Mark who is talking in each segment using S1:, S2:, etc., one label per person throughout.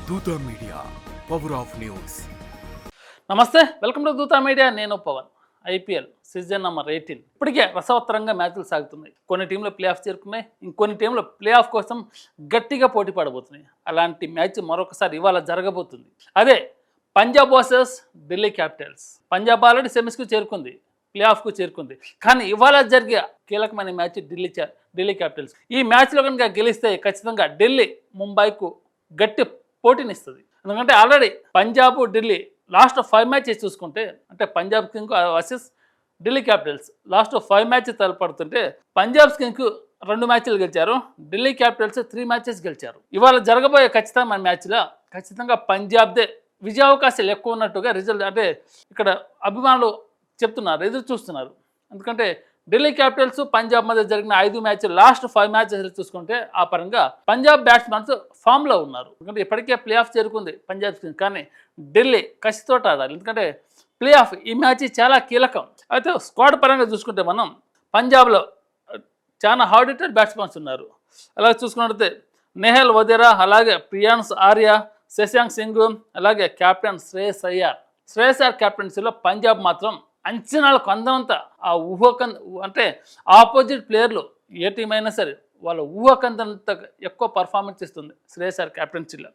S1: దూత media power of news.
S2: నమస్తే, welcome to దూత మీడియా. నేను పవన్. ఐపీఎల్ సీజన్ నెంబర్ 18 ఇప్పటికే రసవత్తరంగా మ్యాచ్లు సాగుతున్నాయి. కొన్ని టీంలు ప్లే ఆఫ్ చేరుకున్నాయి, ఇంకొన్ని టీంలు ప్లే ఆఫ్ కోసం గట్టిగా పోటీ పడబోతున్నాయి. అలాంటి మ్యాచ్ మరొకసారి ఇవాళ జరగబోతుంది. అదే Punjab versus Delhi Capitals. Punjab already సెమీస్కు చేరుకుంది, ప్లే ఆఫ్కు చేరుకుంది. కానీ ఇవాళ జరిగే కీలకమైన మ్యాచ్ ఢిల్లీ క్యాపిటల్స్. ఈ మ్యాచ్లో కనుక గెలిస్తే ఖచ్చితంగా ఢిల్లీ ముంబైకు గట్టి పోటీనిస్తుంది. ఎందుకంటే already Punjab Delhi last 5 matches చూసుకుంటే, అంటే Punjab King versus Delhi Capitals last 5 matches తలపడుతుంటే పంజాబ్ కింగ్కు 2 మ్యాచ్లు గెలిచారు, ఢిల్లీ క్యాపిటల్స్ 3 మ్యాచెస్ గెలిచారు. ఇవాళ జరగబోయే ఖచ్చితంగా మ్యాచ్లో ఖచ్చితంగా పంజాబ్దే విజయావకాశాలు ఎక్కువ ఉన్నట్టుగా రిజల్ట్, అంటే ఇక్కడ అభిమానులు చెప్తున్నారు, ఎదురు చూస్తున్నారు. ఎందుకంటే ఢిల్లీ క్యాపిటల్స్ పంజాబ్ మధ్య జరిగిన 5 మ్యాచ్లు లాస్ట్ 5 మ్యాచెస్ చూసుకుంటే ఆ పరంగా పంజాబ్ బ్యాట్స్మెన్స్ ఫామ్లో ఉన్నారు. ఎందుకంటే ఇప్పటికే ప్లే ఆఫ్ చేరుకుంది పంజాబ్ కింగ్స్. కానీ ఢిల్లీ కసితో ఆడాలి, ఎందుకంటే ప్లే ఆఫ్ ఈ మ్యాచ్ చాలా కీలకం. అయితే స్క్వాడ్ పరంగా చూసుకుంటే మనం పంజాబ్లో చాలా హార్డ్ హిట్టెడ్ బ్యాట్స్మెన్స్ ఉన్నారు. అలాగే చూసుకున్నట్లయితే నెహల్ వదేరా, అలాగే ప్రియాన్స్ ఆర్య, శశాంక్ సింగ్, అలాగే కెప్టెన్ శ్రేయస్ అయ్యార్. శ్రేయస్ అయ్యార్ కెప్టెన్సీలో పంజాబ్ మాత్రం అంచనాలకు అందనంత ఆ అంటే ఆపోజిట్ ప్లేయర్లు ఏ టీం అయినా సరే వాళ్ళ ఊహకందంత ఎక్కువ పర్ఫార్మెన్స్ ఇస్తుంది శ్రేయస్ అయ్యార్ కెప్టెన్సీలో.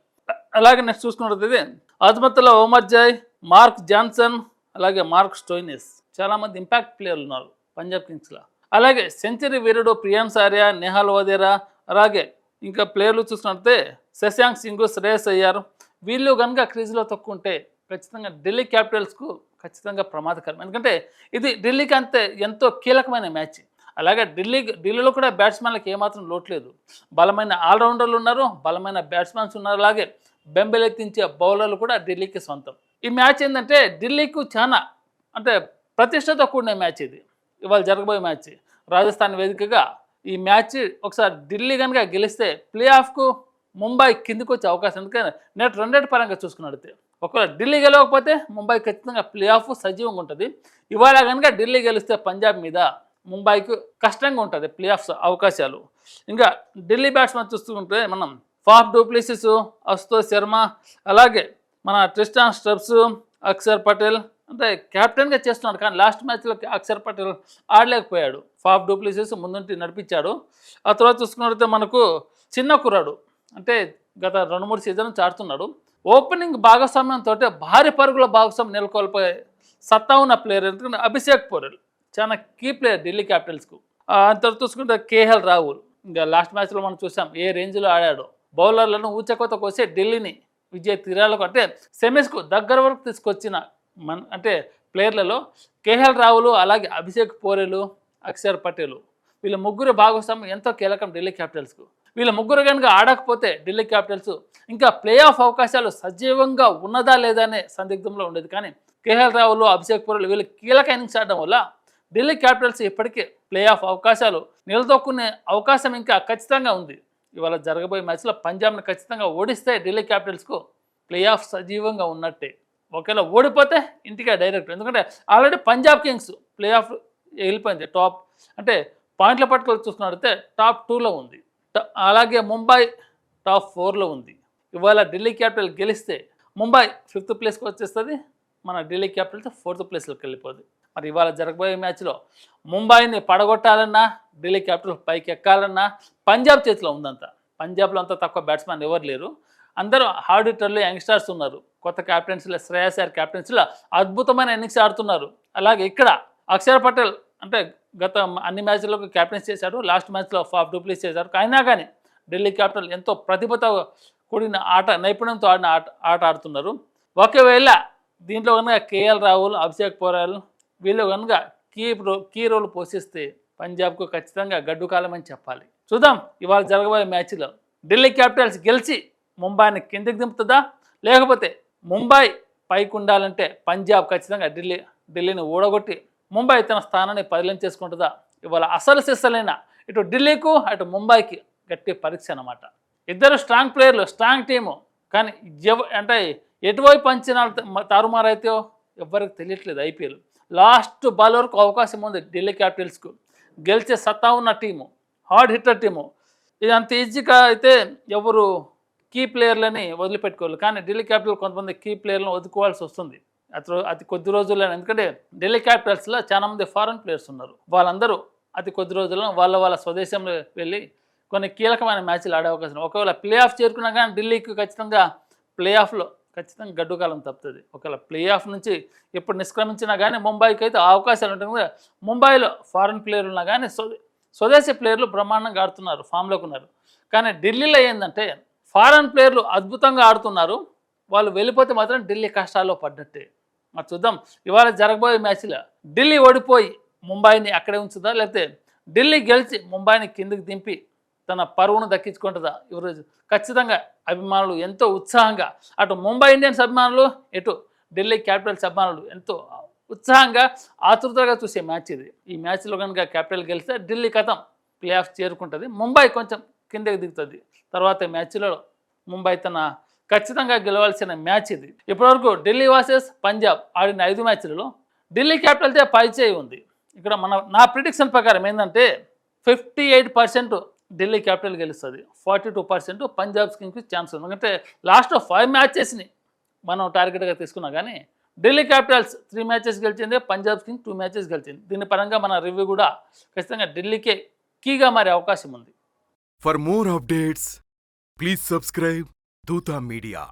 S2: అలాగే నెక్స్ట్ చూసుకున్నట్లయితే అజ్మతుల్లా ఒమర్జాయ్, మార్క్ జాన్సన్, అలాగే మార్క్ స్టోయినిస్ చాలామంది ఇంపాక్ట్ ప్లేయర్లు ఉన్నారు పంజాబ్ కింగ్స్లో. అలాగే సెంచరీ వీరుడు ప్రియాన్స్ ఆర్య, నెహాల్ వదేరా, అలాగే ఇంకా ప్లేయర్లు చూసుకున్నట్లయితే శశాంక్ సింగ్, శ్రేయస్ అయ్యార్. వీళ్ళు కనుక క్రీజ్లో తక్కువ ఖచ్చితంగా ఢిల్లీ క్యాపిటల్స్కు ఖచ్చితంగా ప్రమాదకరం. ఎందుకంటే ఇది ఢిల్లీకి ఎంతో కీలకమైన మ్యాచ్. అలాగే ఢిల్లీలో కూడా బ్యాట్స్మెన్లకు ఏమాత్రం లోట్లేదు. బలమైన ఆల్రౌండర్లు ఉన్నారు, బలమైన బ్యాట్స్మెన్స్ ఉన్నారు, అలాగే బెంబెలెత్తించే బౌలర్లు కూడా ఢిల్లీకి సొంతం. ఈ మ్యాచ్ ఏంటంటే ఢిల్లీకు చాలా అంటే ప్రతిష్టతో కూడిన మ్యాచ్ ఇది. ఇవాళ జరగబోయే మ్యాచ్ రాజస్థాన్ వేదికగా ఈ మ్యాచ్ ఒకసారి ఢిల్లీ కనుక గెలిస్తే ప్లే ఆఫ్కు ముంబై కిందికి వచ్చే అవకాశం. ఎందుకంటే నెట్ రన్ పరంగా చూసుకున్నట్లయితే ఒకవేళ ఢిల్లీ గెలవకపోతే ముంబై ఖచ్చితంగా ప్లే ఆఫ్ సజీవంగా ఉంటుంది. ఇవాళ కనుక ఢిల్లీ గెలిస్తే పంజాబ్ మీద ముంబైకు కష్టంగా ఉంటుంది ప్లే ఆఫ్స్ అవకాశాలు. ఇంకా ఢిల్లీ బ్యాట్స్మెన్ చూసుకుంటే మనం ఫాఫ్ డూప్లెసిస్, అశుతోష్ శర్మ, అలాగే మన ట్రిస్టాన్ స్టబ్స్, అక్షర్ పటేల్ అంటే కెప్టెన్గా చేస్తున్నాడు. కానీ లాస్ట్ మ్యాచ్లో అక్షర్ పటేల్ ఆడలేకపోయాడు. ఫాఫ్ డూప్లెసిస్ ముందుంటి నడిపించాడు. ఆ తర్వాత చూసుకున్నట్లయితే మనకు చిన్న కుర్రాడు, అంటే గత 2-3 సీజన్ నుంచి ఆడుతున్నాడు. ఓపెనింగ్ భాగస్వామ్యంతో భారీ పరుగుల భాగస్వామ్యం నెలకొల్పే సత్తా ఉన్న ప్లేయర్. ఎందుకంటే అభిషేక్ పోరెల్ చాలా కీ ప్లేయర్ ఢిల్లీ క్యాపిటల్స్కు. అంత చూసుకుంటే కేఎల్ రాహుల్ ఇంకా లాస్ట్ మ్యాచ్లో మనం చూసాం ఏ రేంజ్లో ఆడాడో. బౌలర్లను ఊచకోత కోసి ఢిల్లీని విజయ తీరాలకు అంటే సెమీస్కు దగ్గర వరకు తీసుకొచ్చిన అంటే ప్లేయర్లలో కేఎల్ రాహుల్, అలాగే అభిషేక్ పోరెలు, అక్షర్ పటేల్ వీళ్ళ ముగ్గురు భాగస్వామ్యం ఎంతో కీలకం ఢిల్లీ క్యాపిటల్స్కు. వీళ్ళ ముగ్గురు కనుక ఆడకపోతే ఢిల్లీ క్యాపిటల్స్ ఇంకా ప్లే ఆఫ్ అవకాశాలు సజీవంగా ఉన్నదా లేదా అనే సందిగ్ధంలో ఉండేది. కానీ కేఎల్ రాహుల్, అభిషేక్ పోరెల్ వీళ్ళు కీలక ఇన్నింగ్స్ ఆడడం వల్ల ఢిల్లీ క్యాపిటల్స్ ఇప్పటికే ప్లే ఆఫ్ అవకాశాలు నిలదొక్కునే అవకాశం ఇంకా ఖచ్చితంగా ఉంది. ఇవాళ జరగబోయే మ్యాచ్లో పంజాబ్ని ఖచ్చితంగా ఓడిస్తే ఢిల్లీ క్యాపిటల్స్కు ప్లే ఆఫ్ సజీవంగా ఉన్నట్టే. ఒకవేళ ఓడిపోతే ఇంటికే డైరెక్ట్. ఎందుకంటే already Punjab Kings play of వెళ్ళిపోయింది. టాప్ అంటే పాయింట్ల పట్టుకొని చూసుకున్నట్లయితే టాప్ 2లో ఉంది. అలాగే ముంబై టాప్ 4లో ఉంది. ఇవాళ ఢిల్లీ క్యాపిటల్ గెలిస్తే ముంబై 5th ప్లేస్కి వచ్చేస్తుంది, మన ఢిల్లీ క్యాపిటల్స్ 4th ప్లేస్లోకి వెళ్ళిపోతుంది. మరి ఇవాళ జరగబోయే మ్యాచ్లో ముంబైని పడగొట్టాలన్నా, ఢిల్లీ క్యాపిటల్ పైకి ఎక్కాలన్నా పంజాబ్ చేతిలో ఉందంతా. పంజాబ్లో అంతా తక్కువ బ్యాట్స్మెన్ ఎవరు లేరు, అందరూ హార్డ్ హిట్టర్లు, యంగ్స్టర్స్ ఉన్నారు. కొత్త క్యాప్టెన్సీలో శ్రేయస్ అయ్యార్ కెప్టెన్సీలో అద్భుతమైన ఇన్నింగ్స్ ఆడుతున్నారు. అలాగే ఇక్కడ అక్షర్ పటేల్ అంటే గత అన్ని మ్యాచ్లకు క్యాప్టెన్స్ చేశాడు, లాస్ట్ మ్యాచ్లో ఫాఫ్ డూప్లెసిస్ చేశారు. అయినా కానీ ఢిల్లీ క్యాపిటల్ ఎంతో ప్రతిభతో కూడిన నైపుణ్యంతో ఆడిన ఆట ఆడుతున్నారు. ఒకవేళ దీంట్లో కనుక కేఎల్ రాహుల్, అభిషేక్ పోరెల్ వీళ్ళు కనుక కీ రోల్ పోషిస్తే పంజాబ్కు ఖచ్చితంగా గడ్డు కాలం అని చెప్పాలి. చూద్దాం ఇవాళ జరగబోయే మ్యాచ్లో ఢిల్లీ క్యాపిటల్స్ గెలిచి ముంబైని కిందికి దింపుతుందా, లేకపోతే ముంబై పైకి ఉండాలంటే పంజాబ్ ఖచ్చితంగా ఢిల్లీని ఓడగొట్టి ముంబై తన స్థానాన్ని పరిలం చేసుకుంటుందా? ఇవాళ అసలు సిస్సలైన ఇటు ఢిల్లీకు అటు ముంబైకి గట్టి పరీక్ష అన్నమాట. ఇద్దరు స్ట్రాంగ్ ప్లేయర్లు, స్ట్రాంగ్ టీము. కానీ అంటే ఎటువైపు అంచనాలు తారుమారైతే ఎవరికి తెలియట్లేదు. ఐపీఎల్ లాస్ట్ బాల్ వరకు అవకాశం ఉంది ఢిల్లీ క్యాపిటల్స్కు. గెలిచే సత్తా ఉన్న టీము, హార్డ్ హిట్టర్ టీము. ఇది అంత ఈజీగా అయితే ఎవరు కీ ప్లేయర్లని వదిలిపెట్టుకోవాలి. కానీ ఢిల్లీ క్యాపిటల్ కొంతమంది కీ ప్లేయర్లను వదులుకోవాల్సి వస్తుంది అతి కొద్ది రోజుల్లోనే. ఎందుకంటే ఢిల్లీ క్యాపిటల్స్లో చాలామంది ఫారెన్ ప్లేయర్స్ ఉన్నారు. వాళ్ళందరూ అతి కొద్ది రోజుల్లో వాళ్ళ స్వదేశంలో వెళ్ళి కొన్ని కీలకమైన మ్యాచ్లు ఆడే అవకాశం. ఒకవేళ ప్లే ఆఫ్ చేరుకున్నా కానీ ఢిల్లీకి ఖచ్చితంగా ప్లే ఆఫ్లో ఖచ్చితంగా గడ్డుకాలం తప్పుతుంది. ఒకవేళ ప్లే ఆఫ్ నుంచి ఎప్పుడు నిష్క్రమించినా కానీ ముంబైకి అయితే అవకాశాలు ఉంటాయి కదా. ముంబైలో ఫారెన్ ప్లేయర్లు ఉన్నా కానీ స్వదేశీ ప్లేయర్లు బ్రహ్మాండంగా ఆడుతున్నారు, ఫామ్లోకి ఉన్నారు. కానీ ఢిల్లీలో ఏంటంటే ఫారెన్ ప్లేయర్లు అద్భుతంగా ఆడుతున్నారు. వాళ్ళు వెళ్ళిపోతే మాత్రం ఢిల్లీ కష్టాల్లో పడ్డట్టే. మరి చూద్దాం ఇవాళ జరగబోయే మ్యాచ్లో ఢిల్లీ ఓడిపోయి ముంబైని అక్కడే ఉంచుదా, లేకపోతే ఢిల్లీ గెలిచి ముంబైని కిందికి దింపి తన పరువును దక్కించుకుంటుందా. ఈరోజు ఖచ్చితంగా అభిమానులు ఎంతో ఉత్సాహంగా, అటు ముంబై ఇండియన్స్ అభిమానులు, ఇటు ఢిల్లీ క్యాపిటల్స్ అభిమానులు ఎంతో ఉత్సాహంగా ఆతృతగా చూసే మ్యాచ్ ఇది. ఈ మ్యాచ్లో కనుక క్యాపిటల్ గెలిస్తే ఢిల్లీ కథం ప్లే ఆఫ్ చేరుకుంటుంది, ముంబై కొంచెం కిందకి దిగుతుంది. తర్వాత మ్యాచ్లో ముంబై తన ఖచ్చితంగా గెలవాల్సిన మ్యాచ్ ఇది. ఇప్పటివరకు ఢిల్లీ వర్సెస్ పంజాబ్ ఆడిన 5 మ్యాచ్లలో ఢిల్లీ క్యాపిటల్తే పైచేయి ఉంది. ఇక్కడ నా ప్రిడిక్షన్ ప్రకారం ఏంటంటే 58% ఢిల్లీ క్యాపిటల్ గెలుస్తుంది, 42% పంజాబ్ కింగ్స్కి ఛాన్స్ ఉంది. ఎందుకంటే లాస్ట్ 5 మ్యాచెస్ని మనం టార్గెట్గా తీసుకున్నా కానీ ఢిల్లీ క్యాపిటల్స్ 3 మ్యాచెస్ గెలిచింది, పంజాబ్ కింగ్స్ 2 మ్యాచెస్ గెలిచింది. దీని పరంగా మన రివ్యూ కూడా ఖచ్చితంగా ఢిల్లీకే కీగా మారే అవకాశం ఉంది.
S1: For more updates, please subscribe Duta Media.